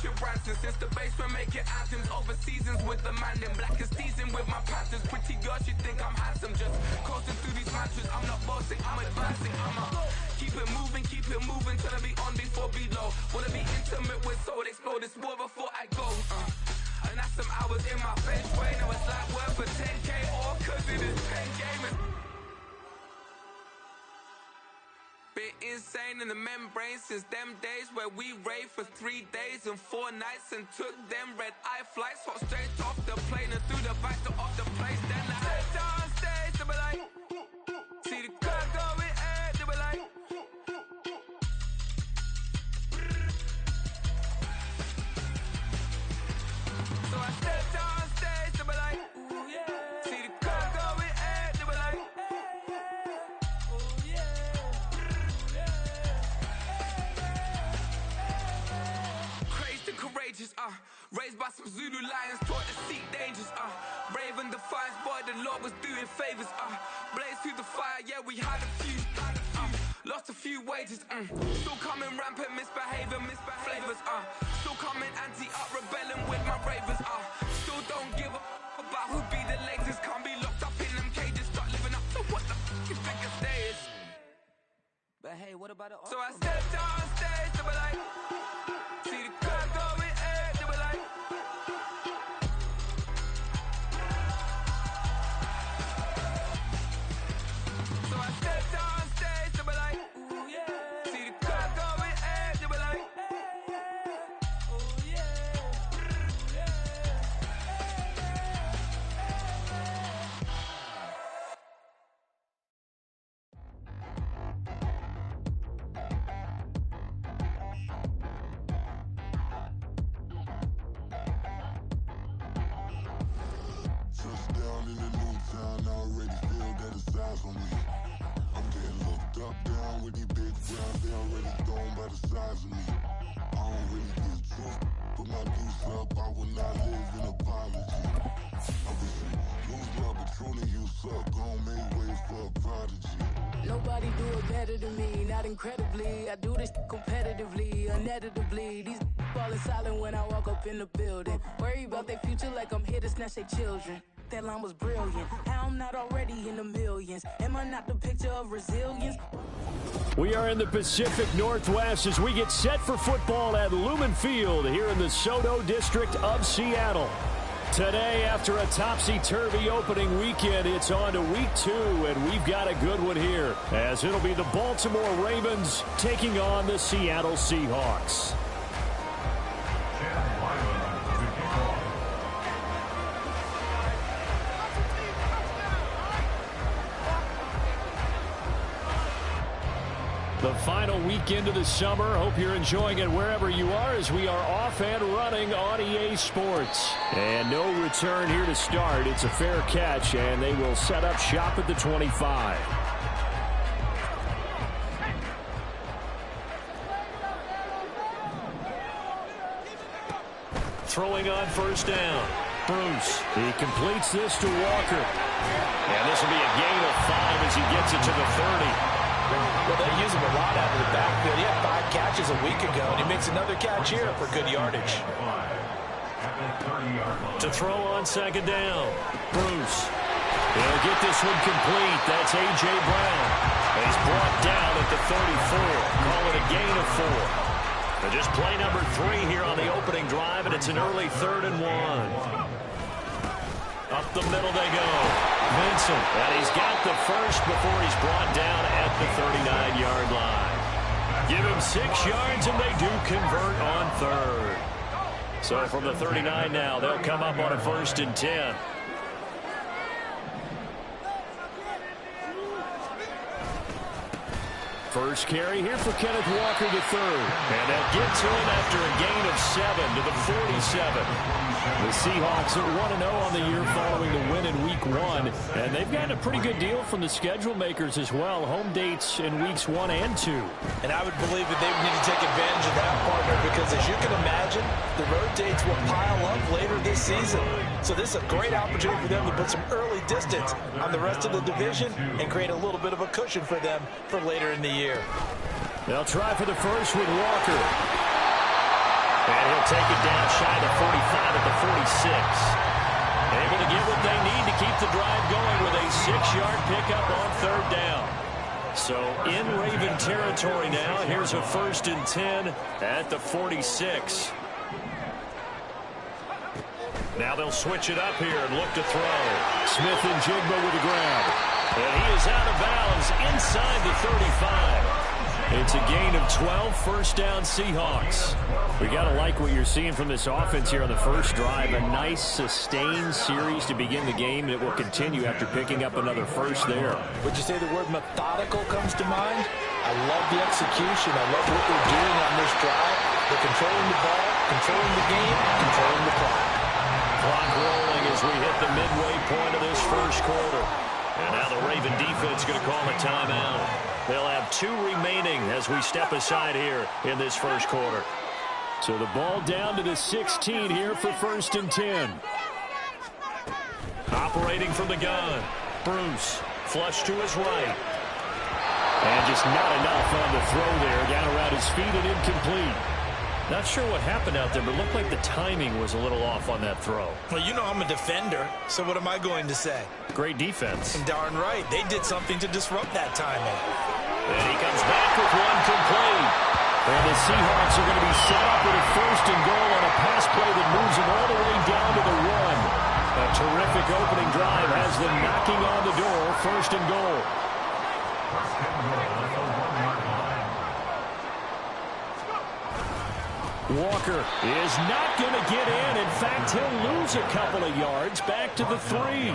Richard Branson. Since the basement making anthems over seasons with the man in black is teasing with my Panthers. Pretty girl, she think I'm handsome. Just coasting through these mantras. I'm not bossing, I'm advancing. I'ma keep it moving till I be on before below. Wanna be intimate with soul, explore this war before I go. And that's some hours in my bench way. Now it's like work for 10K or cause it is 10 gamers. Been insane in the membrane since them days where we raved for 3 days and 4 nights and took them red eye flights, hot straight off the plane and through the back door of the place. Then I stepped on stage, they were like, see the crowd going ahead, they were like, so I stepped on stage, they were like, ooh yeah, see the crowd going ahead, they were like, ooh yeah. Courageous, raised by some Zulu lions, taught to seek dangers, brave and defiant, boy, the Lord was doing favors, blaze through the fire, yeah, we had a few, lost a few wages, still coming rampant, misbehavior, flavors, still coming anti-up, rebelling with my ravers, still don't give up about who be the latest, can't be locked up in them cages, start living up to what the f*** you think it is. But hey, what about it? So I stepped on stage, they were like, see the crowd going ahead, they were like, so I stepped on stage, they were like, ooh yeah, see the crowd going ahead, they were like, ooh yeah, Touchdown in the new town, I already feel that it's eyes on me. I'm getting looked up, down with these big browns, they already thrown by the size of me. I don't really get truth, put my deuce up, I will not live in apology. I wish you lose my Patron, you suck, gon' make way for a prodigy. Nobody do it better than me, not incredibly. I do this competitively, uneditably. These falling silent when I walk up in the building. Worry about their future like I'm here to snatch their children. That line was brilliant. How I'm not already in the millions? Am I not the picture of resilience? We are in the Pacific Northwest as we get set for football at Lumen Field here in the SoDo district of Seattle. Today, after a topsy-turvy opening weekend, it's on to week 2, and we've got a good one here, as it'll be the Baltimore Ravens taking on the Seattle Seahawks. The final weekend of the summer. Hope you're enjoying it wherever you are as we are off and running on EA Sports. And no return here to start. It's a fair catch, and they will set up shop at the 25. Throwing on first down. Bruce. He completes this to Walker. And this will be a gain of 5 as he gets it to the 30. Well, they use him a lot out of the backfield. He had 5 catches a week ago, and he makes another catch here for good yardage. To throw on second down. Bruce. He'll get this one complete. That's A.J. Brown. He's brought down at the 34. Call it a gain of 4. And just play number 3 here on the opening drive, and it's an early 3rd and 1. Up the middle they go. Vincent, and he's got the first before he's brought down at the 39-yard line. Give him 6 yards, and they do convert on 3rd. So from the 39 now, they'll come up on a 1st and 10. First carry here for Kenneth Walker III. And that gets him after a gain of 7 to the 47. The Seahawks are 1-0 on the year following the win in Week 1. And they've gotten a pretty good deal from the schedule makers as well. Home dates in Weeks 1 and 2. And I would believe that they would need to take advantage of that, partner, because as you can imagine, the road dates will pile up later this season. So this is a great opportunity for them to put some early distance on the rest of the division and create a little bit of a cushion for them for later in the year. They'll try for the first with Walker. And he'll take it down shy of the 45 at the 46. Able to get what they need to keep the drive going with a 6-yard pickup on 3rd down. So in Raven territory now. Here's a 1st and 10 at the 46. Now they'll switch it up here and look to throw. Smith and Jigba with the grab. And he is out of bounds inside the 35. It's a gain of 12, 1st down Seahawks. We got to like what you're seeing from this offense here on the first drive. A nice sustained series to begin the game, and it will continue after picking up another first there. Would you say the word methodical comes to mind? I love the execution. I love what they're doing on this drive. They're controlling the ball, controlling the game, controlling the clock. Clock rolling as we hit the midway point of this first quarter. And now the Raven defense going to call a timeout. They'll have 2 remaining as we step aside here in this first quarter. So the ball down to the 16 here for 1st and 10. Operating from the gun. Bruce, flush to his right. And just not enough on the throw there. Down around his feet and incomplete. Not sure what happened out there, but it looked like the timing was a little off on that throw. Well, you know I'm a defender, so what am I going to say? Great defense. And darn right. They did something to disrupt that timing. And he comes back with one complete. And the Seahawks are going to be set up with a 1st and goal on a pass play that moves them all the way down to the 1. A terrific opening drive has them knocking on the door, 1st and goal. Walker is not going to get in. In fact, he'll lose a couple of yards back to the 3.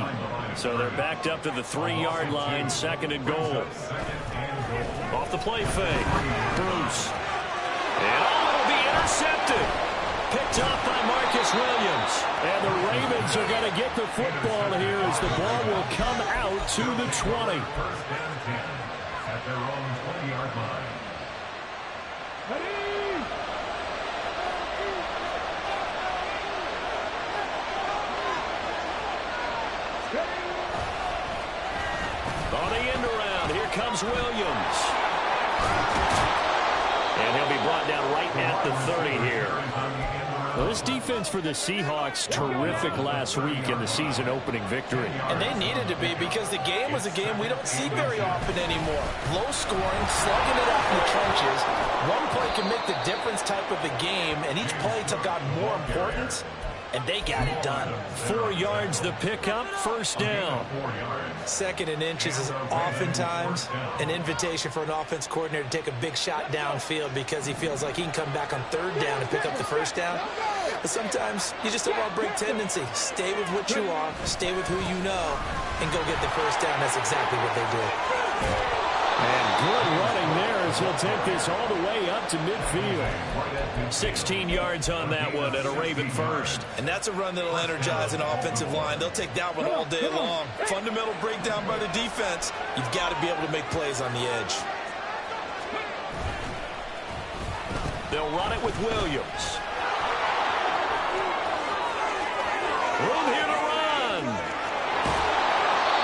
So they're backed up to the 3-yard line, 2nd and goal. Off the play fake. Bruce. And it'll be intercepted. Picked up by Marcus Williams. And the Ravens are going to get the football here as the ball will come out to the 20. At their own 20-yard line. On the end around, here comes Williams. And he'll be brought down right at the 30 here. Well, this defense for the Seahawks, terrific last week in the season opening victory. And they needed to be because the game was a game we don't see very often anymore. Low scoring, slugging it out in the trenches. One play can make the difference type of the game, and each play took on more importance. And they got it done. 4 yards the pickup, 1st down. 2nd and inches is oftentimes an invitation for an offense coordinator to take a big shot downfield because he feels like he can come back on 3rd down and pick up the 1st down. But sometimes you just don't want to break tendency. Stay with what you are, stay with who you know, and go get the 1st down. That's exactly what they did. And good running there as he'll take this all the way up to midfield. 16 yards on that one and a Raven 1st. And that's a run that'll energize an offensive line. They'll take that one all day long. Fundamental breakdown by the defense. You've got to be able to make plays on the edge. They'll run it with Williams. Room here to run.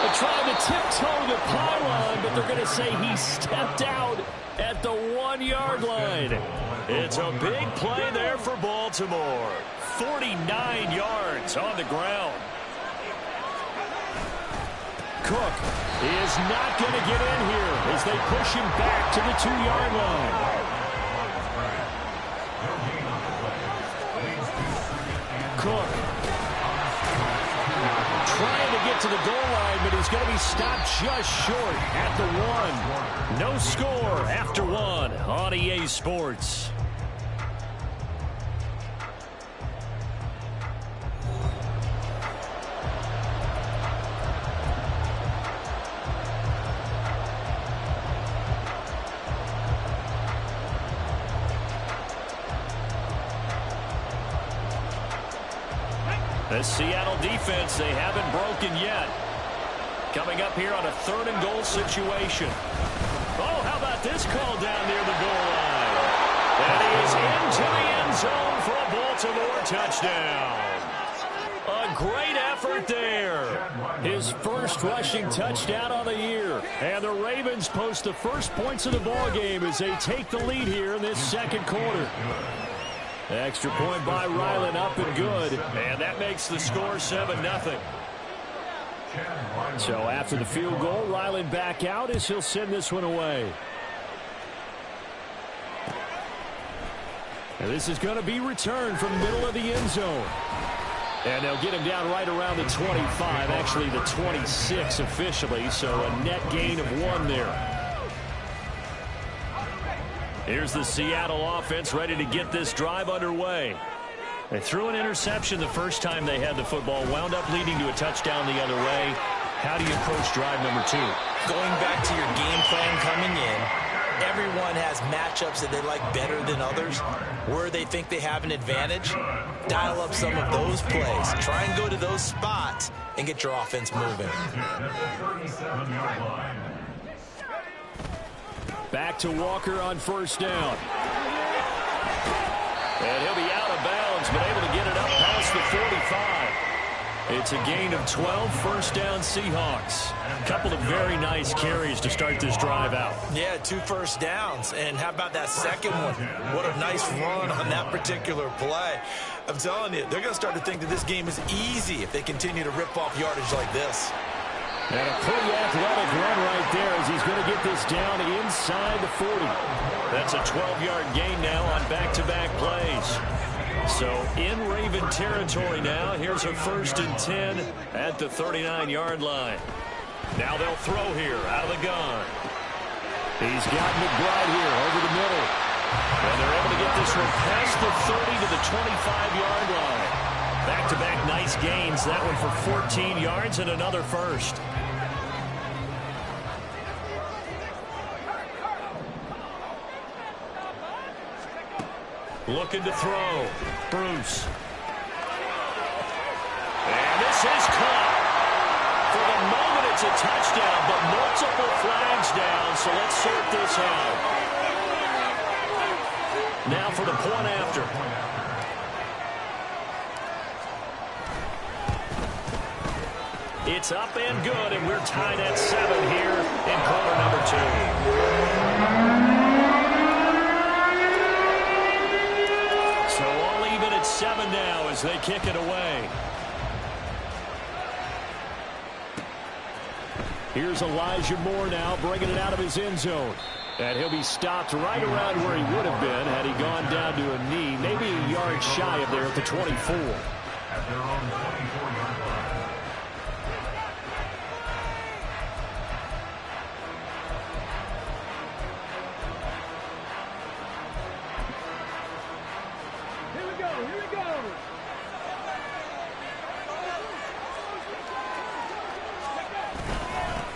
They're trying to tiptoe the pylon, but they're going to say he stepped out at the 1-yard line. It's a big play there for Baltimore. 49 yards on the ground. Cook is not going to get in here as they push him back to the 2-yard line. Cook trying to get to the goal line, but he's going to be stopped just short at the 1. No score after 1 on EA Sports. The Seattle defense, they haven't broken yet. Coming up here on a 3rd and goal situation. Oh, how about this call down near the goal line? And he's into the end zone for a Baltimore touchdown. A great effort there. His first rushing touchdown on the year. And the Ravens post the first points of the ball game as they take the lead here in this 2nd quarter. Extra point by Ryland, up and good. And that makes the score 7-0. So after the field goal, Ryland back out as he'll send this one away. And this is going to be returned from the middle of the end zone. And they'll get him down right around the 25, actually the 26 officially, so a net gain of 1 there. Here's the Seattle offense ready to get this drive underway. They threw an interception the first time they had the football, wound up leading to a touchdown the other way. How do you approach drive number 2? Going back to your game plan coming in, everyone has matchups that they like better than others. Where they think they have an advantage, dial up some of those plays. Try and go to those spots and get your offense moving. Back to Walker on first down. And he'll be out of bounds, but able to get it up past the 45. It's a gain of 12, first down Seahawks. A couple of very nice carries to start this drive out. Yeah, 2 first downs. And how about that second one? What a nice run on that particular play. I'm telling you, they're going to start to think that this game is easy if they continue to rip off yardage like this. And a pretty athletic run right there as he's going to get this down inside the 40. That's a 12-yard gain now on back-to-back plays. So in Raven territory now. Here's a 1st and 10 at the 39-yard line. Now they'll throw here out of the gun. He's got McBride here over the middle. And they're able to get this one past the 30 to the 25-yard line. Back-to-back nice gains. That one for 14 yards and another first. Looking to throw. Bruce. And this is caught. For the moment, it's a touchdown, but multiple flags down, so let's sort this out. Now for the point after. It's up and good, and we're tied at 7 here in quarter number 2. So all even at 7 now as they kick it away. Here's Elijah Moore now bringing it out of his end zone. And he'll be stopped right around where he would have been had he gone down to a knee, maybe a yard shy of there at the 24. At their own 24-yard line.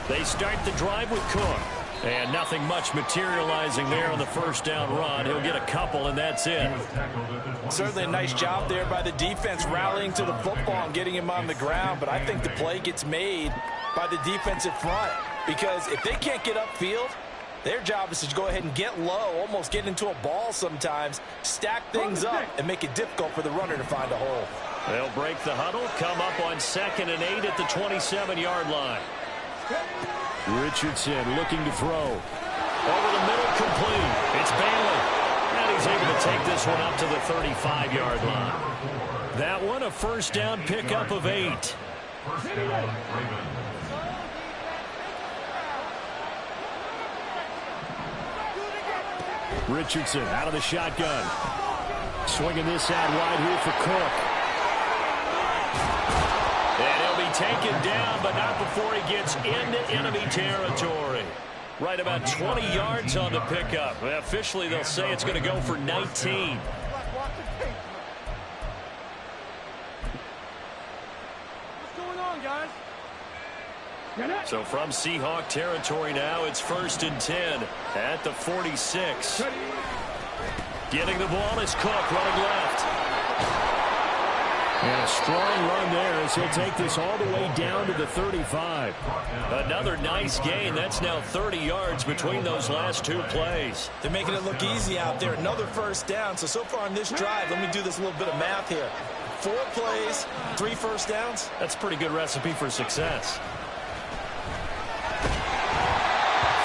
They start the drive with Cook. And nothing much materializing there on the first down run. He'll get a couple, and that's it. Certainly a nice job there by the defense rallying to the football and getting him on the ground. But I think the play gets made by the defensive front. Because if they can't get upfield, their job is to go ahead and get low, almost get into a ball sometimes, stack things up, and make it difficult for the runner to find a hole. They'll break the huddle, come up on 2nd and 8 at the 27-yard line. Richardson looking to throw. Over the middle, complete. It's Bailey. And he's able to take this one up to the 35-yard line. That one, a first down pickup of 8. First down, Ravens. Richardson out of the shotgun. Swinging this out wide here for Cook. And he'll be taken down, but not before he gets into enemy territory. Right about 20 yards on the pickup. Officially, they'll say it's going to go for 19. What's going on, guys? So from Seahawk territory now, it's 1st and 10 at the 46. Getting the ball is Cook running left. And a strong run there as he'll take this all the way down to the 35. Another nice gain. That's now 30 yards between those last two plays. They're making it look easy out there. Another first down. So far on this drive, let me do this little bit of math here. 4 plays, 3 first downs. That's a pretty good recipe for success.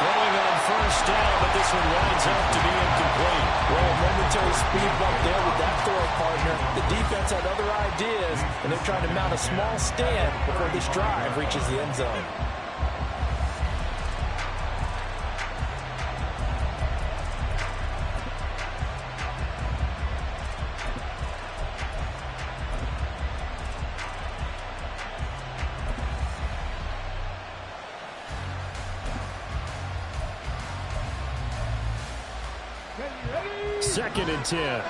Throwing on first down, but this one winds up to be incomplete. Well, a momentary speed bump there with that throw and they're trying to mount a small stand before this drive reaches the end zone. Second and 10.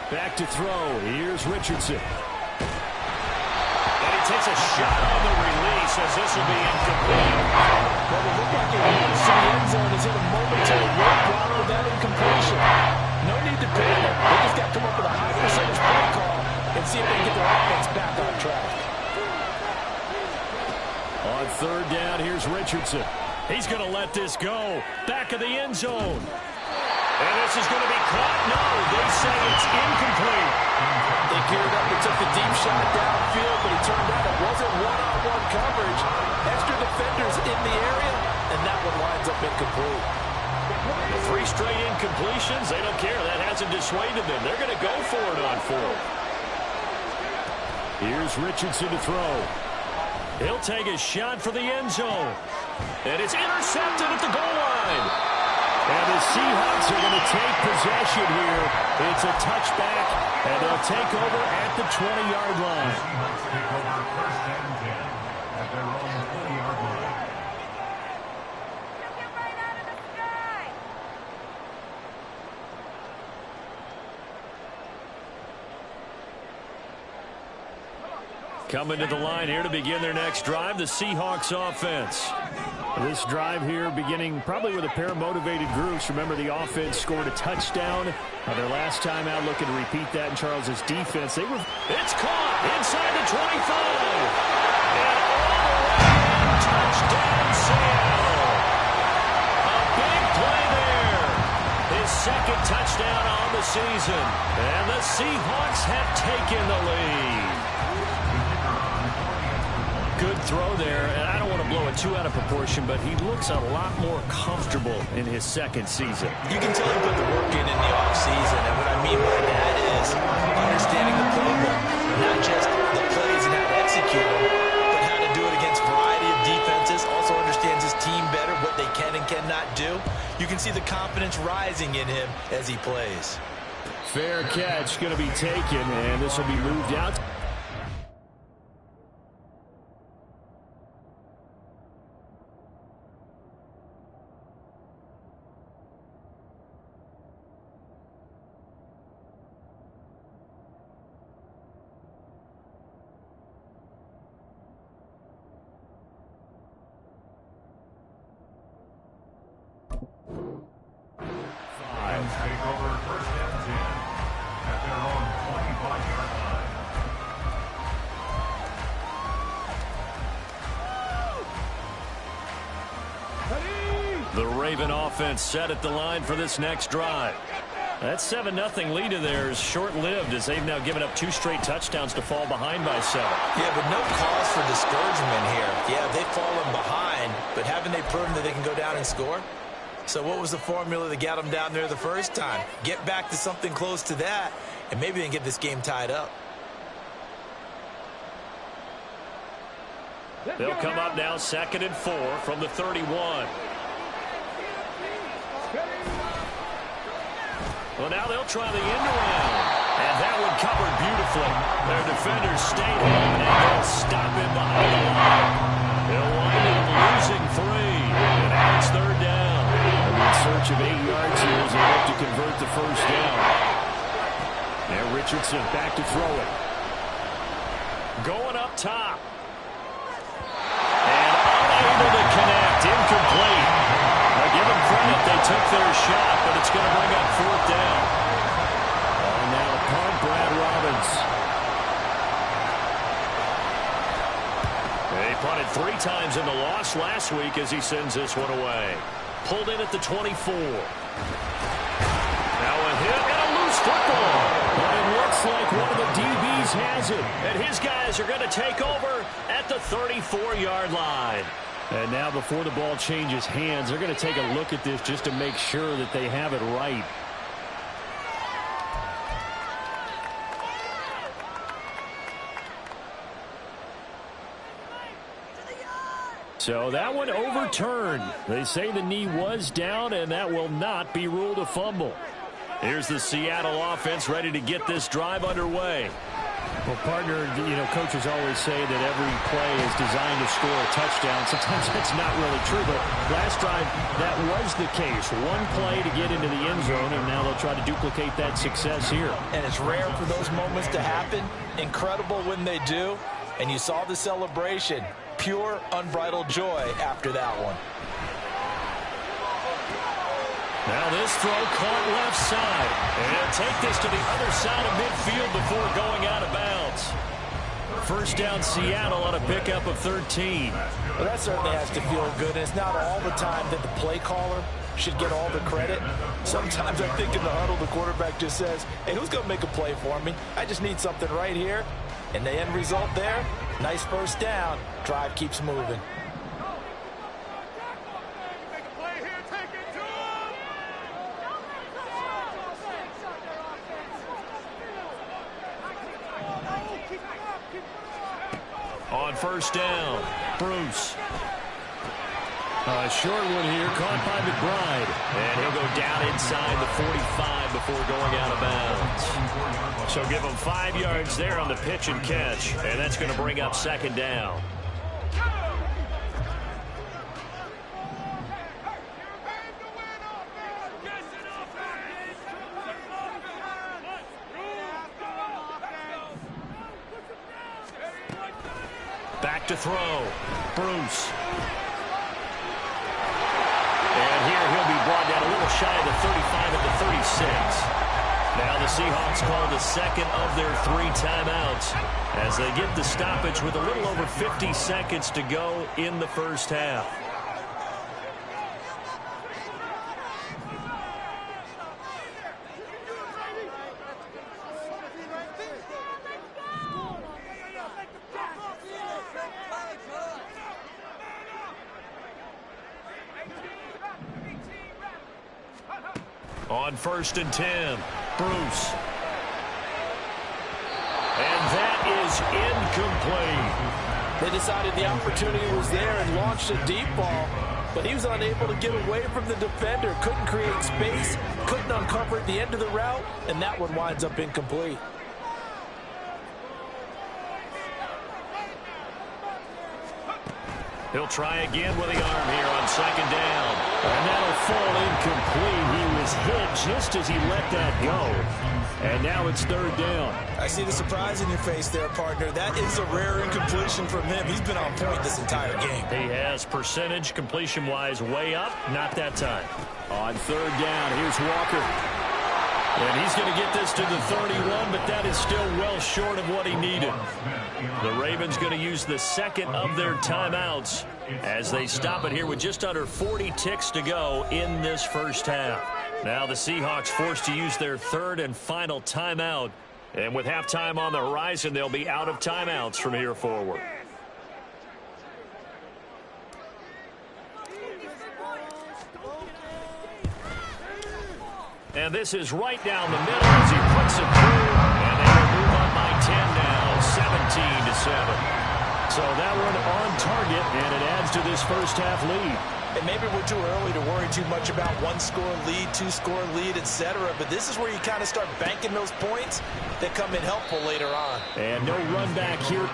Back to throw. Here's Richardson. And he takes a shot on the release as this will be incomplete. Well, it looked like it was. The end zone is in a momentary roadblock with that incompletion. No need to panic. They just got to come up with a high percentage play call and see if they can get their offense back on track. On third down, here's Richardson. He's going to let this go. Back of the end zone. And this is going to be caught. No, they say it's incomplete. They geared up and took the deep shot downfield, but it turned out it wasn't one-on-one coverage. Extra defenders in the area, and that one winds up incomplete. 3 straight incompletions. They don't care. That hasn't dissuaded them. They're going to go for it on 4th. Here's Richardson to throw. He'll take a shot for the end zone. And it's intercepted at the goal line. And the Seahawks are going to take possession here. It's a touchback, and they'll take over at the 20-yard line. The Seahawks take over first and 10 at their own 20-yard line. Coming to the line here to begin their next drive, the Seahawks offense. This drive here beginning probably with a pair of motivated groups. Remember, the offense scored a touchdown their last time out, looking to repeat that in Charles's defense. It's caught inside the 25. And all the way in, touchdown Seattle. A big play there. His second touchdown on the season. And the Seahawks have taken the lead. Good throw there, and I don't want to blow it too out of proportion, but he looks a lot more comfortable in his second season. You can tell he put the work in the offseason, and what I mean by that is understanding the playbook, not just the plays and how to execute them, but how to do it against a variety of defenses, also understands his team better, what they can and cannot do. You can see the confidence rising in him as he plays. Fair catch going to be taken, and this will be moved out. Take over first and 10 at their own 25-yard line. The Raven offense set at the line for this next drive. That 7-0 lead of theirs short-lived as they've now given up 2 straight touchdowns to fall behind by 7. Yeah, but no cause for discouragement here. Yeah, they've fallen behind, but haven't they proven that they can go down and score? So what was the formula that got them down there the first time? Get back to something close to that, and maybe they can get this game tied up. They'll come up now 2nd and 4 from the 31. Well, now they'll try the end around. And that one covered beautifully. Their defenders stayed home, and they'll stop him behind the line. They'll wind up losing 3. And now it's 3rd down. In search of 8 yards here as they look to convert the first down. Now Richardson back to throw it. Going up top. And unable to connect. Incomplete. Now give them credit. They took their shot, but it's going to bring up 4th down. And now a punt, Brad Robbins. They punted 3 times in the loss last week as he sends this one away. Pulled in at the 24. Now a hit and a loose football. But it looks like one of the DBs has it. And his guys are going to take over at the 34-yard line. And now before the ball changes hands, they're going to take a look at this just to make sure that they have it right. So that one overturned. They say the knee was down, and that will not be ruled a fumble. Here's the Seattle offense ready to get this drive underway. Well, partner, coaches always say that every play is designed to score a touchdown. Sometimes that's not really true, but last drive, that was the case. One play to get into the end zone, and now they'll try to duplicate that success here. And it's rare for those moments to happen. Incredible when they do. And you saw the celebration. Pure, unbridled joy after that one. Now this throw caught left side. And take this to the other side of midfield before going out of bounds. First down Seattle on a pickup of 13. Well, that certainly has to feel good. And it's not all the time that the play caller should get all the credit. Sometimes I think in the huddle the quarterback just says, hey, who's going to make a play for me? I just need something right here. And the end result there, nice first down. Drive keeps moving. On first down, Bruce. A short one here, caught by McBride. And he'll go down inside the 45 before going out of bounds. So give him 5 yards there on the pitch and catch. And that's going to bring up second down. Back to throw. Bruce. And here he'll be brought down a little shy of the 35 at the 36. Now the Seahawks call the second of their 3 timeouts as they get the stoppage with a little over 50 seconds to go in the first half. On first and 10, Bruce. And that is incomplete. They decided the opportunity was there and launched a deep ball, but he was unable to get away from the defender. Couldn't create space, couldn't uncover at the end of the route, and that one winds up incomplete. He'll try again with the arm here on second down. And that'll fall incomplete. He was hit just as he let that go. And now it's third down. I see the surprise in your face there, partner. That is a rare incompletion from him. He's been on point this entire game. He has percentage completion-wise way up. Not that time. On third down, here's Walker. And he's going to get this to the 31, but that is still well short of what he needed. The Ravens going to use the second of their timeouts as they stop it here with just under 40 ticks to go in this first half. Now the Seahawks forced to use their third and final timeout. And with halftime on the horizon, they'll be out of timeouts from here forward. And this is right down the middle as he puts it through. And they will move on by 10 now, 17-7. So that one on target, and it adds to this first half lead. And maybe we're too early to worry too much about 1-score lead, 2-score lead, etc. But this is where you kind of start banking those points that come in helpful later on. And no run back here.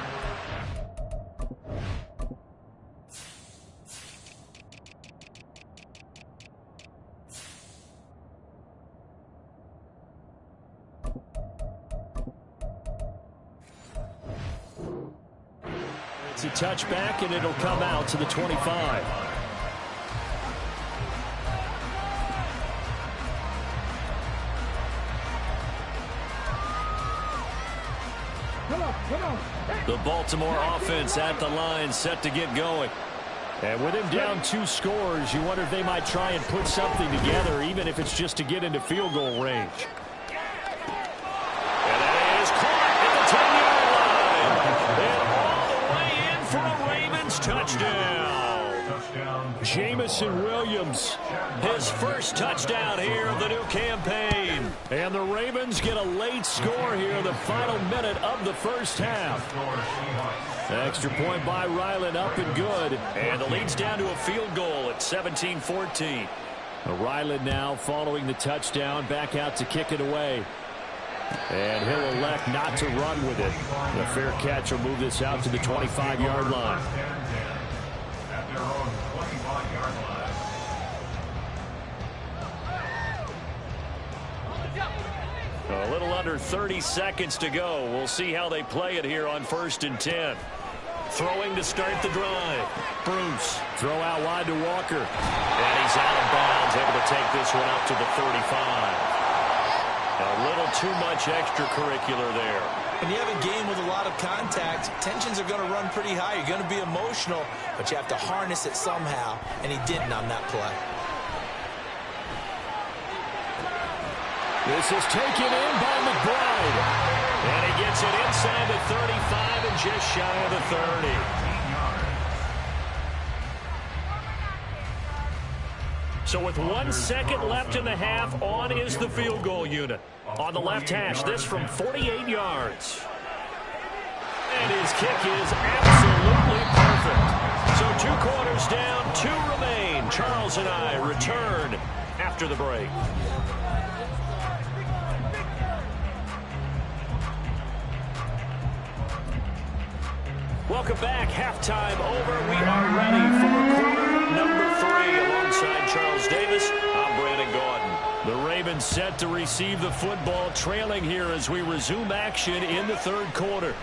It's a touchback, and it'll come out to the 25. The Baltimore offense at the line, set to get going. And with him down 2 scores, you wonder if they might try and put something together, even if it's just to get into field goal range. And that is caught at the 10-yard line. And all the way in for a Ravens touchdown. Jamison Williams, his first touchdown here of the new campaign. And the Ravens get a late score here, the final minute of the first half. Extra point by Ryland, up and good. And the lead's down to a field goal at 17-14. Ryland now following the touchdown, back out to kick it away. And he'll elect not to run with it. The fair catch will move this out to the 25-yard line. At their own 25-yard line. A little under 30 seconds to go. We'll see how they play it here on 1st and 10. Throwing to start the drive. Bruce. Throw out wide to Walker. And he's out of bounds, able to take this one up to the 35. A little too much extracurricular there. When you have a game with a lot of contact, tensions are going to run pretty high. You're going to be emotional, but you have to harness it somehow, and he didn't on that play. This is taken in by McBride. And he gets it inside the 35 and just shy of the 30. So with 1 second left in the half, on is the field goal unit. On the left hash, this from 48 yards. And his kick is absolutely perfect. So 2 quarters down, 2 remain. Charles and I return after the break. Welcome back. Halftime over. We are ready for quarter number 3. Alongside Charles Davis, I'm Brandon Gaudin. The Ravens set to receive the football, trailing here as we resume action in the 3rd quarter.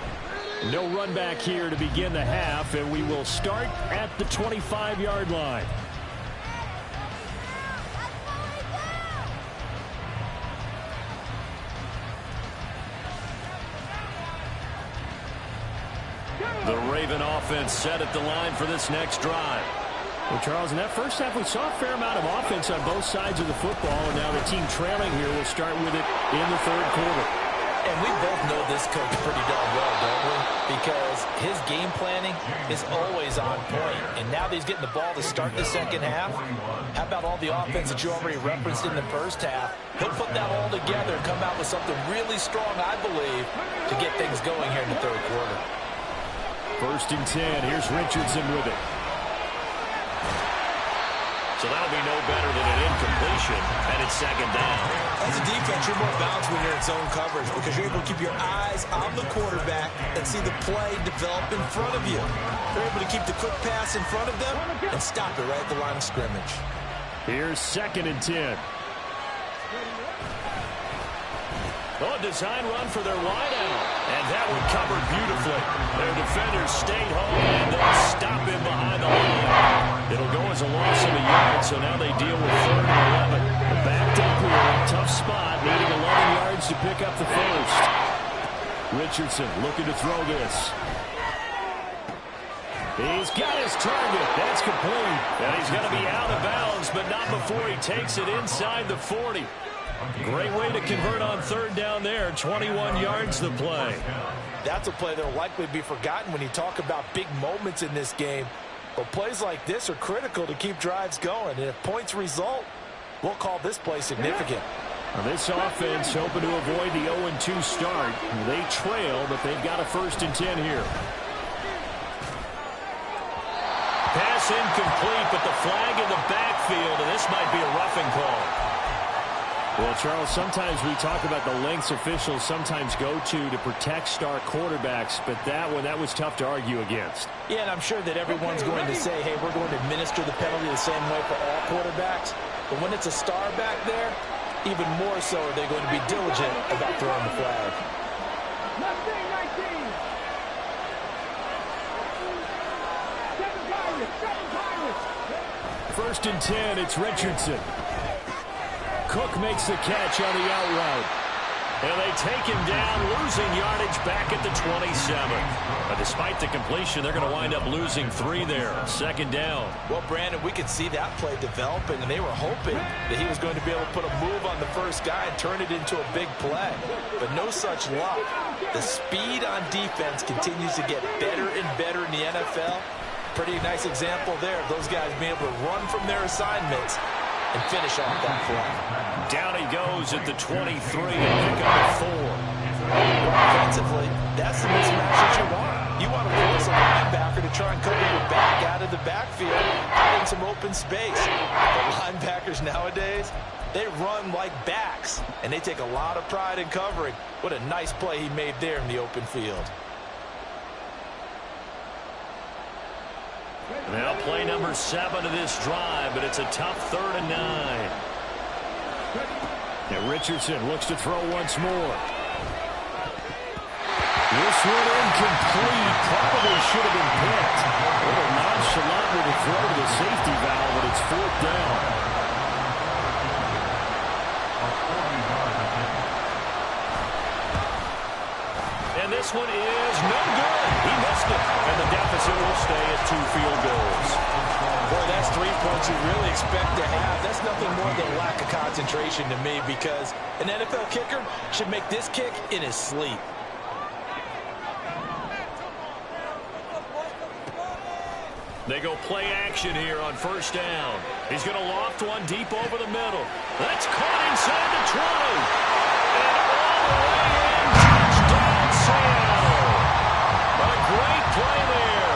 No run back here to begin the half, and we will start at the 25-yard line. The Raven offense set at the line for this next drive. Well, Charles, in that first half, we saw a fair amount of offense on both sides of the football, and now the team trailing here will start with it in the 3rd quarter. And we both know this coach pretty darn well, don't we? Because his game planning is always on point. And now that he's getting the ball to start the 2nd half, how about all the offense that you already referenced in the 1st half? He'll put that all together and come out with something really strong, I believe, to get things going here in the 3rd quarter. 1st and 10. Here's Richardson with it. So that'll be no better than an incompletion, and it's 2nd down. As a defense, you're more balanced when you're in zone coverage because you're able to keep your eyes on the quarterback and see the play develop in front of you. They're able to keep the quick pass in front of them and stop it right at the line of scrimmage. Here's 2nd and 10. Oh, design run for their wideout. And that one covered beautifully. Their defenders stayed home, and they stop him behind the line. It'll go as a loss of a yard, so now they deal with 3rd and 11. Backed up here, tough spot, needing 11 yards to pick up the first. Richardson looking to throw this. He's got his target. That's complete. And he's going to be out of bounds, but not before he takes it inside the 40. Great way to convert on 3rd down there. 21 yards the play. That's a play that will likely be forgotten when you talk about big moments in this game. But plays like this are critical to keep drives going. And if points result, we'll call this play significant. Now this offense hoping to avoid the 0-2 start. They trail, but they've got a 1st and 10 here. Pass incomplete, but the flag in the backfield, and this might be a roughing call. Well, Charles, sometimes we talk about the lengths officials sometimes go to protect star quarterbacks, but that was tough to argue against. Yeah, and I'm sure that everyone's going to say, hey, we're going to administer the penalty the same way for all quarterbacks. But when it's a star back there, even more so are they going to be diligent about throwing the flag. 1st and 10, it's Richardson. Cook makes the catch on the out route. And they take him down, losing yardage back at the 27. But despite the completion, they're going to wind up losing 3 there. 2nd down. Well, Brandon, we could see that play developing, and they were hoping that he was going to be able to put a move on the first guy and turn it into a big play. But no such luck. The speed on defense continues to get better and better in the NFL. Pretty nice example there of those guys being able to run from their assignments and finish off that play. Down he goes at the 23 and pick up 4. Offensively, that's the mismatch that you want. You want to force a linebacker to try and cover your back out of the backfield, out in some open space. The linebackers nowadays, they run like backs, and they take a lot of pride in covering. What a nice play he made there in the open field. Now play number 7 of this drive, but it's a tough 3rd and 9. Now Richardson looks to throw once more. This one incomplete. Probably should have been picked. A little nonchalant with a throw to the safety valve, but it's 4th down. And this one is no good. He missed it. And the deficit will stay at 2 field goals. Boy, that's 3 points you really expect to have. That's nothing more than a lack of concentration to me, because an NFL kicker should make this kick in his sleep. They go play action here on 1st down. He's going to loft one deep over the middle. That's caught inside the 20. And all the way in. Touchdown, Seattle. A great play there.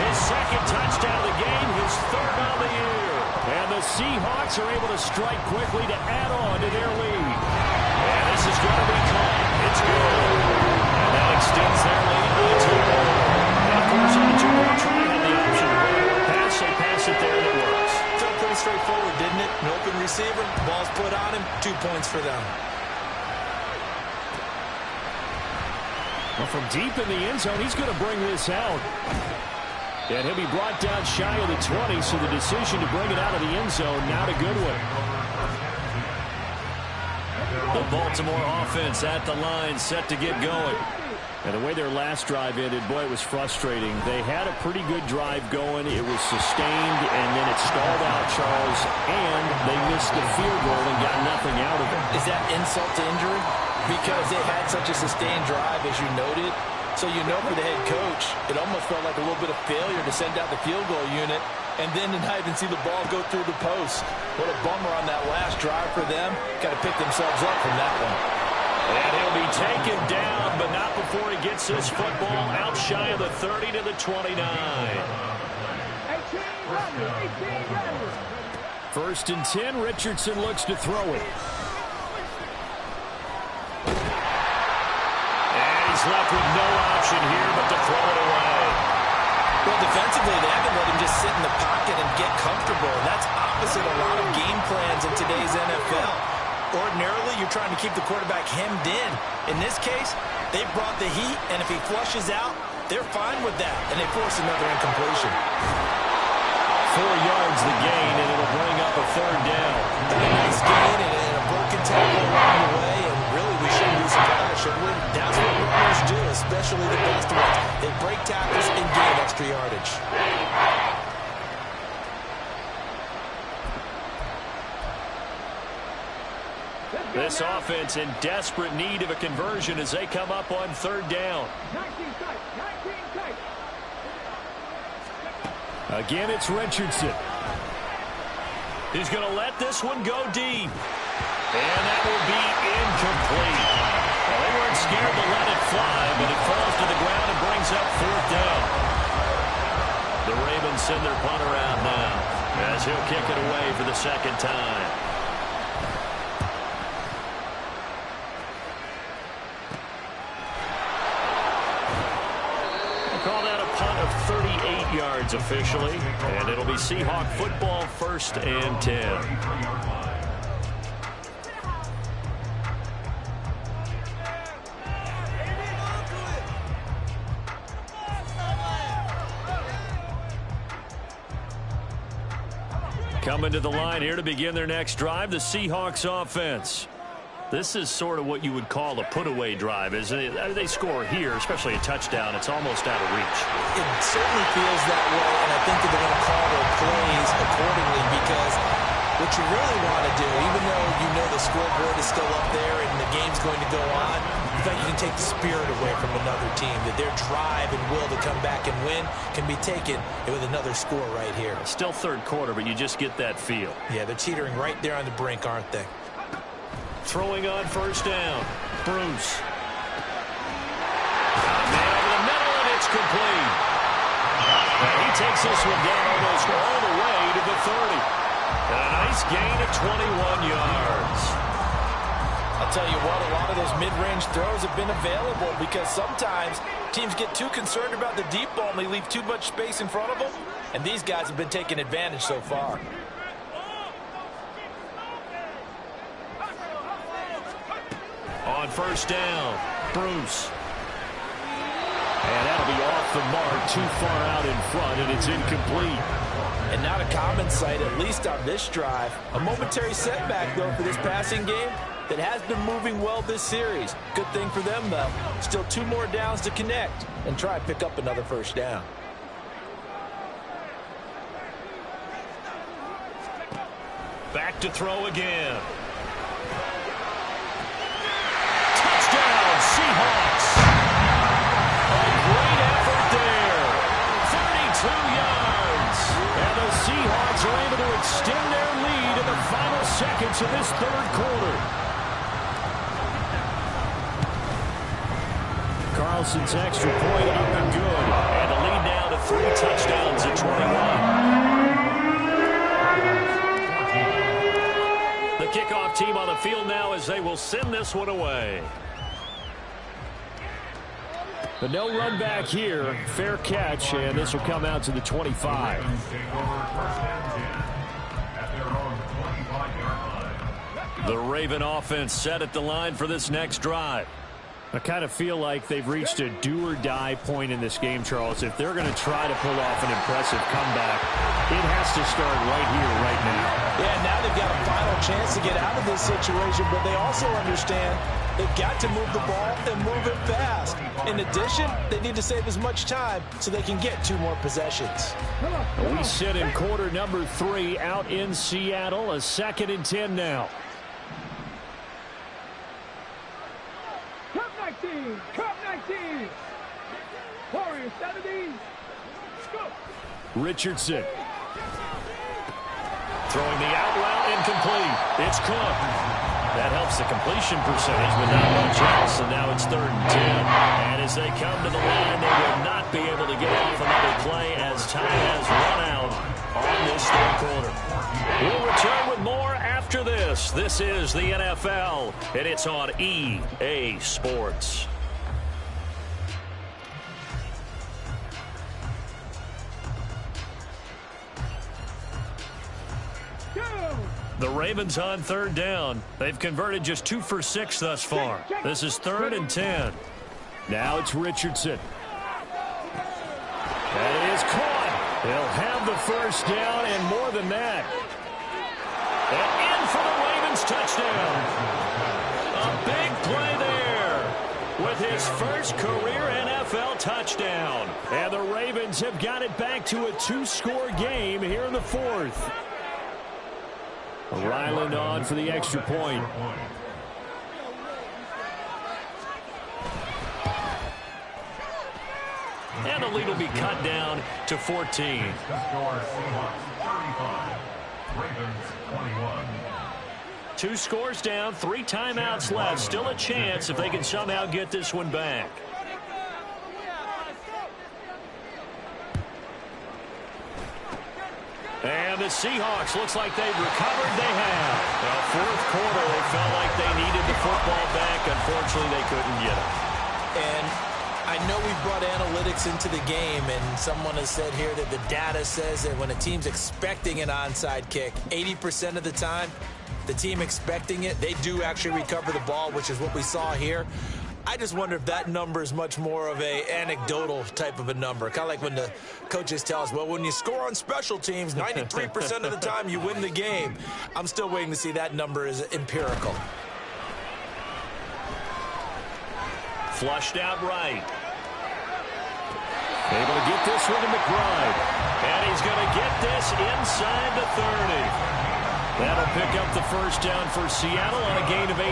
His 2nd touchdown of the game, his 3rd on the year. And the Seahawks are able to strike quickly to add on to their lead. And this is going to be caught. It's good. And that extends their lead by 2. And of course, on the 2-point try, had the option. They pass it there and it works. Felt pretty straightforward, didn't it? An open receiver, ball's put on him, 2 points for them. Well, from deep in the end zone, he's going to bring this out. And he'll be brought down shy of the 20, so the decision to bring it out of the end zone, not a good one. The Baltimore offense at the line, set to get going. And the way their last drive ended, boy, it was frustrating. They had a pretty good drive going. It was sustained, and then it stalled out, Charles, and they missed the field goal and got nothing out of it. Is that insult to injury? Because they had such a sustained drive, as you noted. So you know for the head coach, it almost felt like a little bit of failure to send out the field goal unit and then to not even see the ball go through the post. What a bummer on that last drive for them. Got to pick themselves up from that one. And he'll be taken down, but not before he gets this football out shy of the 30 to the 29. 1st and 10, Richardson looks to throw it. And he's left with no option here but to throw it away. Well, defensively, they haven't let him just sit in the pocket and get comfortable. That's opposite a lot of game plans in today's NFL. Ordinarily, you're trying to keep the quarterback hemmed in. In this case, they brought the heat, and if he flushes out, they're fine with that, and they force another incompletion. 4 yards the gain, and it'll bring up a 3rd down. A nice gain and a broken tackle along the way, and really we shouldn't be surprised, should we? That's what runners do, especially the best ones. They break tackles and gain extra yardage. This offense in desperate need of a conversion as they come up on 3rd down. Again, it's Richardson. He's going to let this one go deep. And that will be incomplete. Well, they weren't scared to let it fly, but it falls to the ground and brings up 4th down. The Ravens send their punter out now as he'll kick it away for the 2nd time. Call that a punt of 38 yards officially, and it'll be Seahawk football, 1st and 10. Coming to the line here to begin their next drive, the Seahawks offense. This is sort of what you would call a put-away drive, isn't it? They score here, especially a touchdown. It's almost out of reach. It certainly feels that way, and I think that they're going to call their plays accordingly, because what you really want to do, even though you know the scoreboard is still up there and the game's going to go on, I think you can take the spirit away from another team, that their drive and will to come back and win can be taken with another score right here. Still third quarter, but you just get that feel. Yeah, they're teetering right there on the brink, aren't they? Throwing on first down. Bruce. Man over the middle, and it's complete. He takes this one down almost all the way to the 30. And a nice gain of 21 yards. I'll tell you what, a lot of those mid-range throws have been available because sometimes teams get too concerned about the deep ball and they leave too much space in front of them. And these guys have been taking advantage so far. On first down, Bruce. And that'll be off the mark, too far out in front, and it's incomplete. And not a common sight, at least on this drive. A momentary setback, though, for this passing game that has been moving well this series. Good thing for them, though. Still 2 more downs to connect and try and pick up another first down. Back to throw again. Touchdown, Seahawks. A great effort there. 32 yards. And the Seahawks are able to extend their lead in the final seconds of this third quarter. Carlson's extra point up and good. And the lead now to 3 touchdowns at 21. The kickoff team on the field now as they will send this one away. But no run back here. Fair catch, and this will come out to the 25. The Raven offense set at the line for this next drive. I kind of feel like they've reached a do-or-die point in this game, Charles. If they're going to try to pull off an impressive comeback, it has to start right here, right now. Yeah, now they've got a final chance to get out of this situation, but they also understand they've got to move the ball and move it fast. In addition, they need to save as much time so they can get 2 more possessions. We sit in quarter number 3 out in Seattle. A 2nd and 10 now. Cup 19. Warriors 70. Go. Richardson. Throwing the out route incomplete. It's Cook. That helps the completion percentage, but not much else. And now it's 3rd and 10. And as they come to the line, they will not be able to get off another play as time has run out on this third quarter. We'll return with more after this. This is the NFL, and it's on EA Sports. The Ravens on 3rd down. They've converted just 2 for 6 thus far. This is 3rd and 10. Now it's Richardson. That is caught. They'll have the first down and more than that. And in for the Ravens touchdown. A big play there with his first career NFL touchdown. And the Ravens have got it back to a 2-score game here in the 4th. Ryland on for the extra point. And the lead will be cut down to 14. Score Seahawks 35, Ravens 21. 2 scores down, 3 timeouts left. Still a chance if they can somehow get this one back. And the Seahawks, looks like they've recovered. They have. Well, 4th quarter, they felt like they needed the football back. Unfortunately, they couldn't get it. And I know we brought analytics into the game, and someone has said here that the data says that when a team's expecting an onside kick, 80% of the time, the team expecting it, they do actually recover the ball, which is what we saw here. I just wonder if that number is much more of a anecdotal type of a number. Kind of like when the coaches tell us, well, when you score on special teams, 93% of the time you win the game. I'm still waiting to see that number is empirical. Flushed out right. Able to get this one to McBride. And he's going to get this inside the 30. That'll pick up the first down for Seattle on a gain of 18.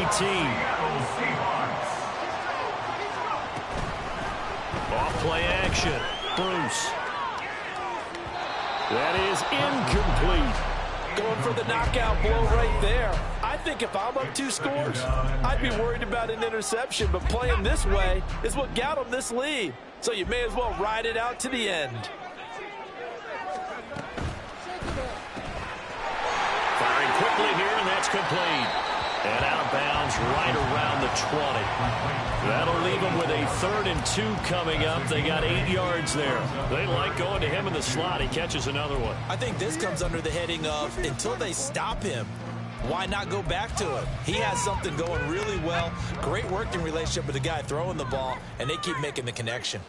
Off play action. Bruce. That is incomplete. Going for the knockout blow right there. I think if I'm up 2 scores, I'd be worried about an interception, but playing this way is what got them this lead. So you may as well ride it out to the end. Firing quickly here, and that's complete. And out of bounds right around the 20. That'll leave them with a 3rd and 2 coming up. They got 8 yards there. They like going to him in the slot. He catches another one. I think this comes under the heading of until they stop him, why not go back to him? He has something going really well. Great working relationship with the guy throwing the ball, and they keep making the connection.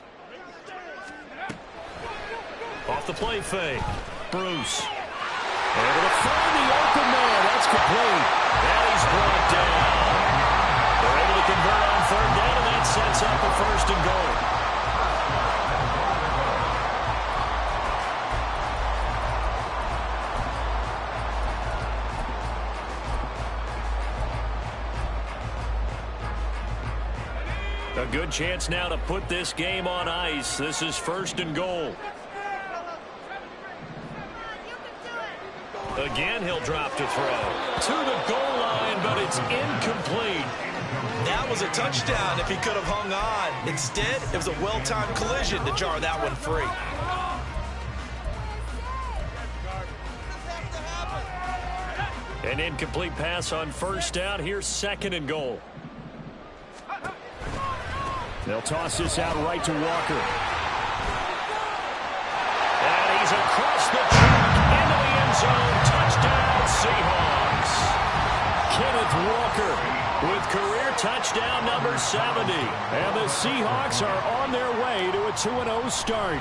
Off the play fake. Bruce. Able to find the open man. That's complete. And he's brought down. They're able to convert on 3rd down, and that sets up a 1st and goal. A good chance now to put this game on ice. This is 1st and goal. Again, he'll drop to throw. To the goal line, but it's incomplete. That was a touchdown if he could have hung on. Instead, it was a well-timed collision to jar that one free. An incomplete pass on 1st down. Here's 2nd and goal. They'll toss this out right to Walker. And he's across the track into the end zone. Touchdown, Seahawks. Kenneth Walker with career touchdown number 70. And the Seahawks are on their way to a 2-0 start.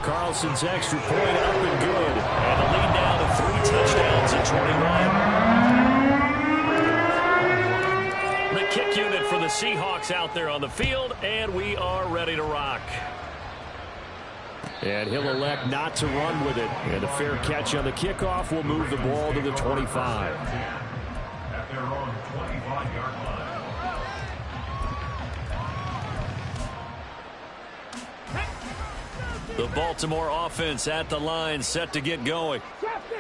Carlson's extra point up and good. And the lead now to 3 touchdowns at 21. The kick unit for the Seahawks out there on the field, and we are ready to rock. And he'll elect not to run with it. And a fair catch on the kickoff will move the ball to the 25. At their own 25-yard line. The Baltimore offense at the line, set to get going.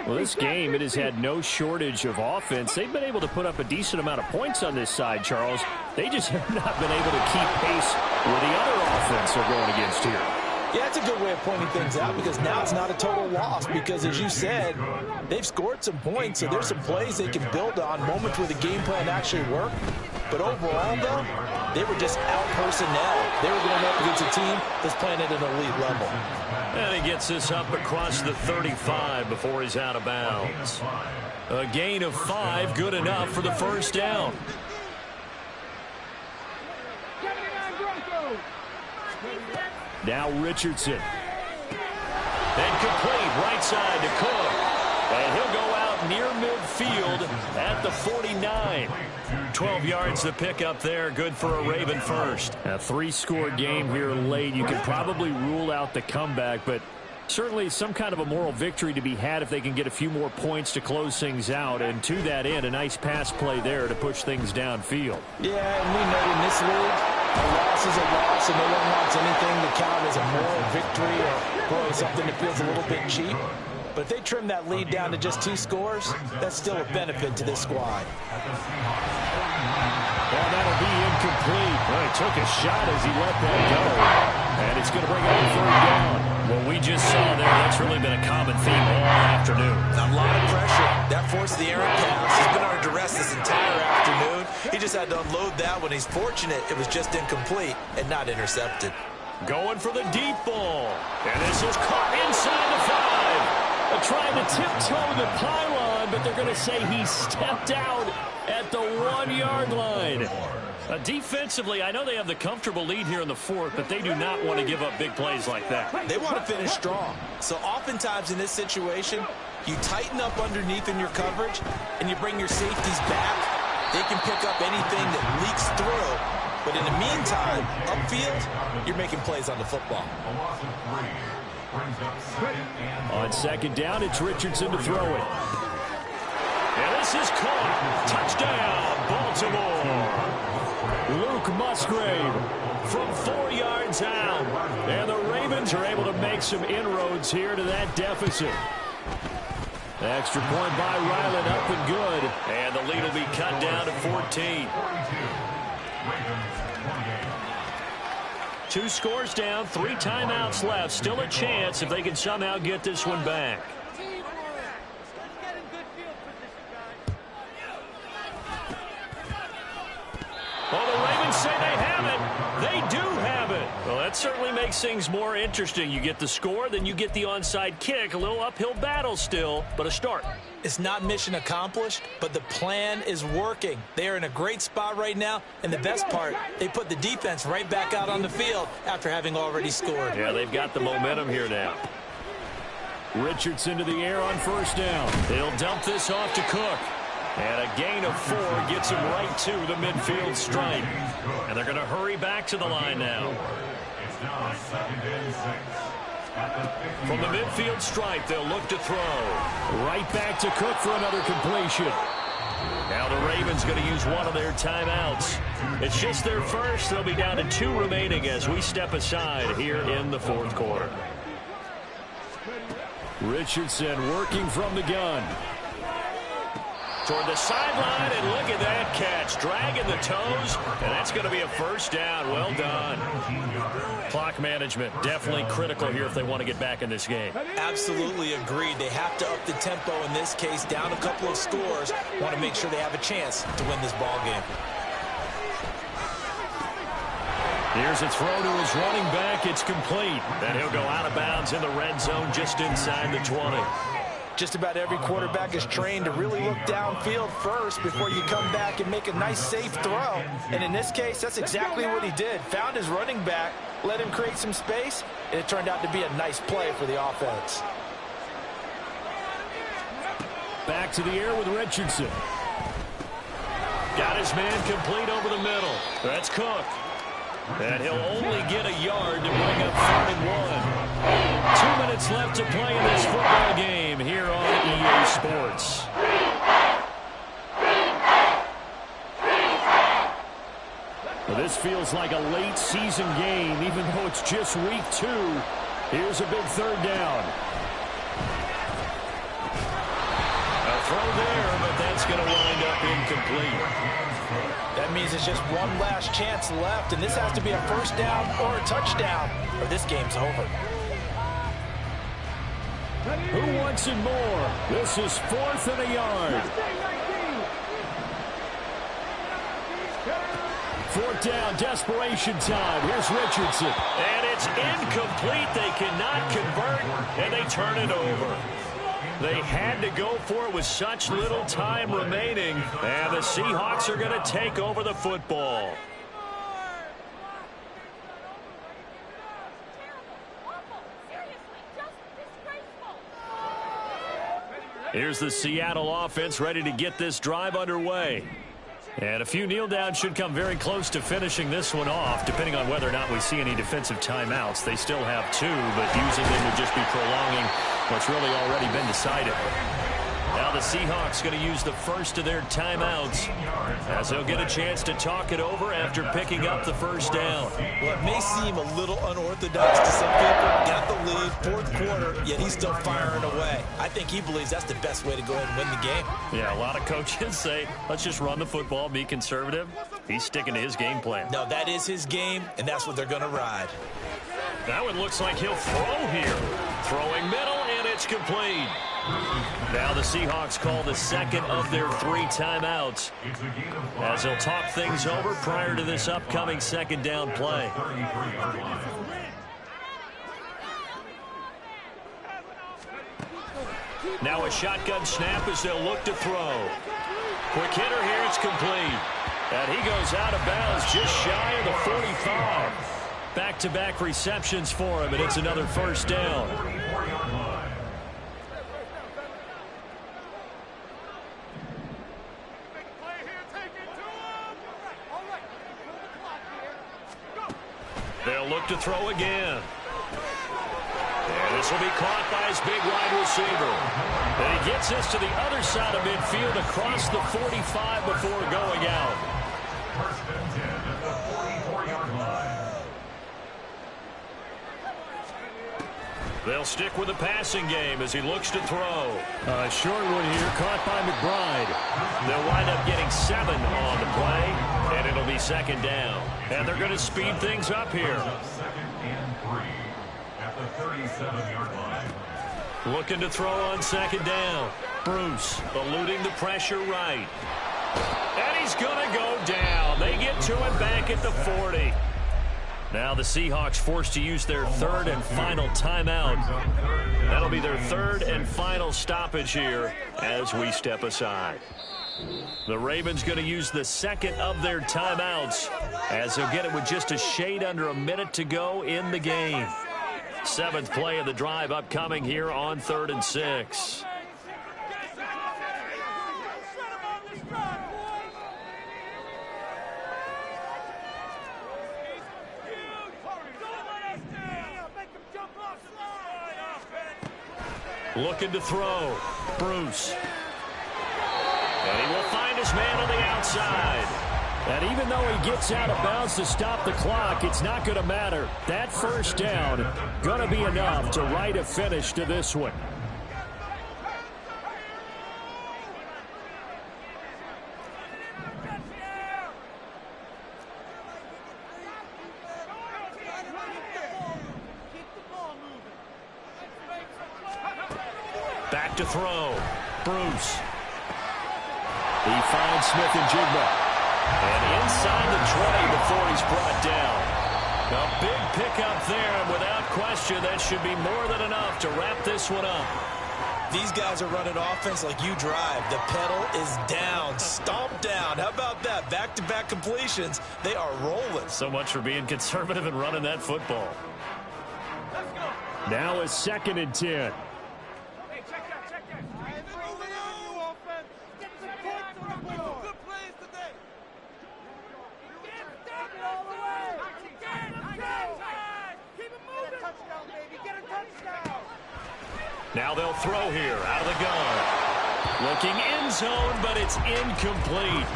Well, this game, it has had no shortage of offense. They've been able to put up a decent amount of points on this side, Charles. They just have not been able to keep pace with the other offense they're going against here. Yeah, that's a good way of pointing things out because now it's not a total loss because, as you said, they've scored some points, so there's some plays they can build on, moments where the game plan actually worked. But overall, though, they were just out personnel. They were going up against a team that's playing at an elite level. And he gets this up across the 35 before he's out of bounds. A gain of 5, good enough for the 1st down. Now Richardson. And complete right side to Cook. And he'll go out near midfield at the 49. 12 yards to pick up there. Good for a Raven first. A 3-score game here late. You can probably rule out the comeback, but certainly some kind of a moral victory to be had if they can get a few more points to close things out. And to that end, a nice pass play there to push things downfield. Yeah, and we know in this league, a loss is a loss, and no one wants anything to count as a moral victory or boy, something that feels a little bit cheap. But if they trim that lead down to just 2 scores, that's still a benefit to this squad. Well, that'll be incomplete. Well, he took a shot as he let that go. And it's going to bring up a 3rd down. What we just saw there, that's really been a common theme all afternoon. A lot of pressure. That forced the errant pass. He's been under duress this entire afternoon. He just had to unload that when he's fortunate it was just incomplete and not intercepted. Going for the deep ball. And this is caught inside the 5. Trying to tiptoe the pylon, but they're going to say he stepped out at the 1-yard line. Defensively, I know they have the comfortable lead here in the 4th, but they do not want to give up big plays like that. They want to finish strong. So oftentimes in this situation, you tighten up underneath in your coverage, and you bring your safeties back. They can pick up anything that leaks through. But in the meantime, upfield, you're making plays on the football. On second down, it's Richardson to throw it. And this is caught. Touchdown, Baltimore. Luke Musgrave from 4 yards out. And the Ravens are able to make some inroads here to that deficit. Extra point by Ryland, up and good. And the lead will be cut down to 14. 2 scores down, 3 timeouts left. Still a chance if they can somehow get this one back. Well, the Ravens say they have it. They do have it. Well, that certainly makes things more interesting. You get the score, then you get the onside kick. A little uphill battle still, but a start. It's not mission accomplished, but the plan is working. They are in a great spot right now, and the best part, they put the defense right back out on the field after having already scored. Yeah, they've got the momentum here now. Richardson to the air on first down. They'll dump this off to Cook. And a gain of 4 gets him right to the midfield stripe. And they're going to hurry back to the line now. It's now 2nd and 6. From the midfield stripe, they'll look to throw. Right back to Cook for another completion. Now the Ravens going to use one of their timeouts. It's just their first. They'll be down to 2 remaining as we step aside here in the 4th quarter. Richardson working from the gun. Toward the sideline, and look at that catch. Dragging the toes, and that's going to be a first down. Well done. Clock management, definitely critical here if they want to get back in this game. Absolutely agreed. They have to up the tempo in this case, down a couple of scores. Want to make sure they have a chance to win this ball game. Here's a throw to his running back. It's complete. And he'll go out of bounds in the red zone just inside the 20. Just about every quarterback is trained to really look downfield first before you come back and make a nice, safe throw. And in this case, that's exactly what he did. Found his running back, let him create some space, and it turned out to be a nice play for the offense. Back to the air with Richardson. Got his man complete over the middle. That's Cook. And he'll only get a yard to bring up 3rd and 1. 2 minutes left to play in this football game here on EA Sports. Well, this feels like a late season game, even though it's just week 2. Here's a big 3rd down. A throw there, but that's going to wind up incomplete. That means it's just one last chance left, and this has to be a first down or a touchdown, or this game's over. Who wants it more? This is 4th and a yard. 4th down, desperation time. Here's Richardson. And it's incomplete. They cannot convert, and they turn it over. They had to go for it with such little time remaining, and the Seahawks are going to take over the football. Here's the Seattle offense ready to get this drive underway. And a few kneel downs should come very close to finishing this one off, depending on whether or not we see any defensive timeouts. They still have 2, but using them would just be prolonging what's really already been decided. Now the Seahawks going to use the first of their timeouts as they'll get a chance to talk it over after picking up the first down. Well, it may seem a little unorthodox to some people. Got the lead, 4th quarter, yet he's still firing away. I think he believes that's the best way to go ahead and win the game. Yeah, a lot of coaches say, let's just run the football, be conservative. He's sticking to his game plan. No, that is his game, and that's what they're going to ride. That one looks like he'll throw here. Throwing middle, and it's complete. Now the Seahawks call the second of their 3 timeouts as they'll talk things over prior to this upcoming 2nd down play. Now a shotgun snap as they'll look to throw. Quick hitter here, it's complete. And he goes out of bounds just shy of the 45. Back-to-back receptions for him, and it's another first down. They'll look to throw again. And This will be caught by his big wide receiver. And he gets this to the other side of midfield across the 45 before going out. First and 10 at the 44-yard line. They'll stick with the passing game as he looks to throw. A short one here, caught by McBride. They'll wind up getting 7 on the play, and it'll be second down. And they're going to speed things up here. Second and 3 at the 37-yard line. Looking to throw on second down. Bruce eluding the pressure right. And he's going to go down. They get to him back at the 40. Now the Seahawks forced to use their third and final timeout. That'll be their third and final stoppage here as we step aside. The Ravens going to use the second of their timeouts as they'll get it with just a shade under a minute to go in the game. 7th play of the drive upcoming here on 3rd and 6. Looking to throw. Bruce. And he will find his man on the outside. And even though he gets out of bounds to stop the clock, it's not going to matter. That first down going to be enough to write a finish to this one. Back to throw. Bruce. He finds Smith and Jigba. And inside the 20 before he's brought down. A big pickup there, and without question, that should be more than enough to wrap this one up. These guys are running offense like you drive. The pedal is down, stomped down. How about that? Back-to-back completions. They are rolling. So much for being conservative and running that football. Now a 2nd and 10. Now they'll throw here out of the gun. Looking end zone, but it's incomplete.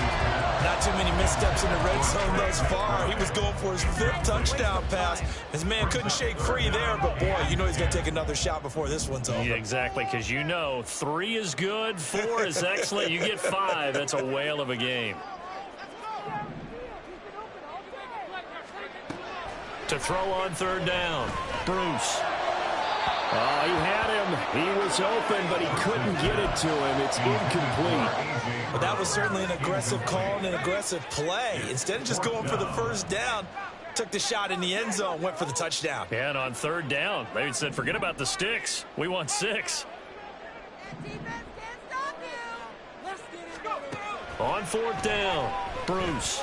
Not too many missteps in the red zone thus far. He was going for his 5th touchdown pass. His man couldn't shake free there, but boy, you know he's going to take another shot before this one's over. Yeah, exactly, because you know 3 is good, 4 is excellent. You get 5, that's a whale of a game. To throw on 3rd down, Bruce. Oh, he had him. He was open, but he couldn't get it to him. It's incomplete. But that was certainly an aggressive call and an aggressive play. Instead of just going for the first down, took the shot in the end zone, went for the touchdown. Yeah, and on 3rd down, they said, forget about the sticks. We want 6. On 4th down, Bruce.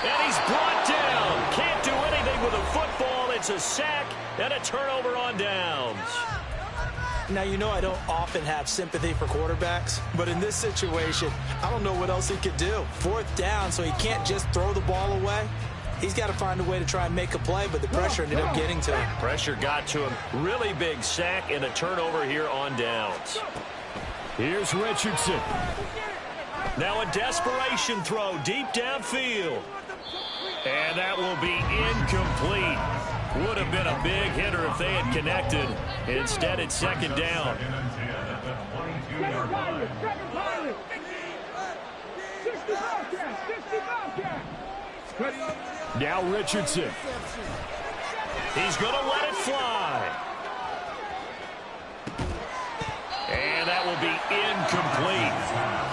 And he's brought down. Can't do anything with a football. It's a sack and a turnover on downs. Now, you know I don't often have sympathy for quarterbacks, but in this situation, I don't know what else he could do. 4th down, so he can't just throw the ball away. He's got to find a way to try and make a play, but the pressure ended up getting to him. Pressure got to him. Really big sack and a turnover here on downs. Here's Richardson. Now a desperation throw deep downfield. And that will be incomplete. Would have been a big hitter if they had connected. Instead, it's 2nd down. Now Richardson. He's going to let it fly. And that will be incomplete.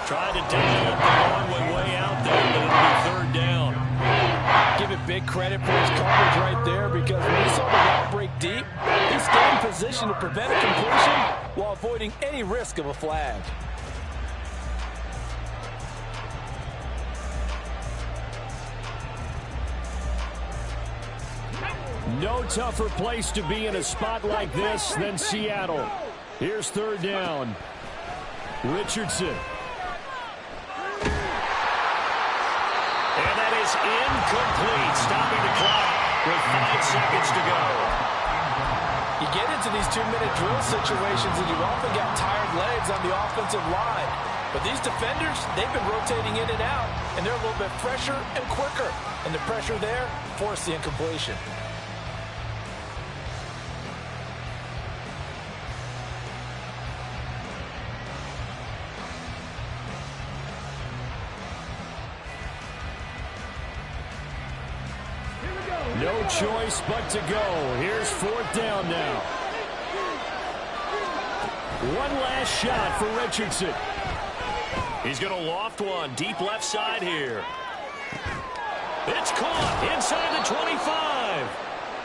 Trying to dial up the long way out there, but it'll be 3rd down. Give it big credit for his coverage right there, because when he saw the route break deep, he stayed in position to prevent a completion while avoiding any risk of a flag. No tougher place to be in a spot like this than Seattle. Here's 3rd down. Richardson. And that is incomplete, stopping the clock with 5 seconds to go. You get into these 2-minute drill situations and you often got tired legs on the offensive line. But these defenders, they've been rotating in and out, and they're a little bit fresher and quicker. And the pressure there forced the incompletion. No choice but to go. Here's 4th down now. One last shot for Richardson. He's going to loft one deep left side here. It's caught inside the 25.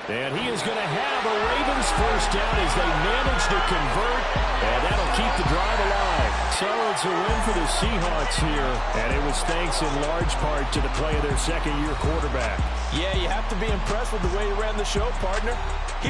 And he is going to have a Ravens first down as they manage to convert. And that'll keep the drive alive. So it's a win for the Seahawks here. And it was thanks in large part to the play of their second-year quarterback. Yeah, you have to be impressed with the way he ran the show, partner. He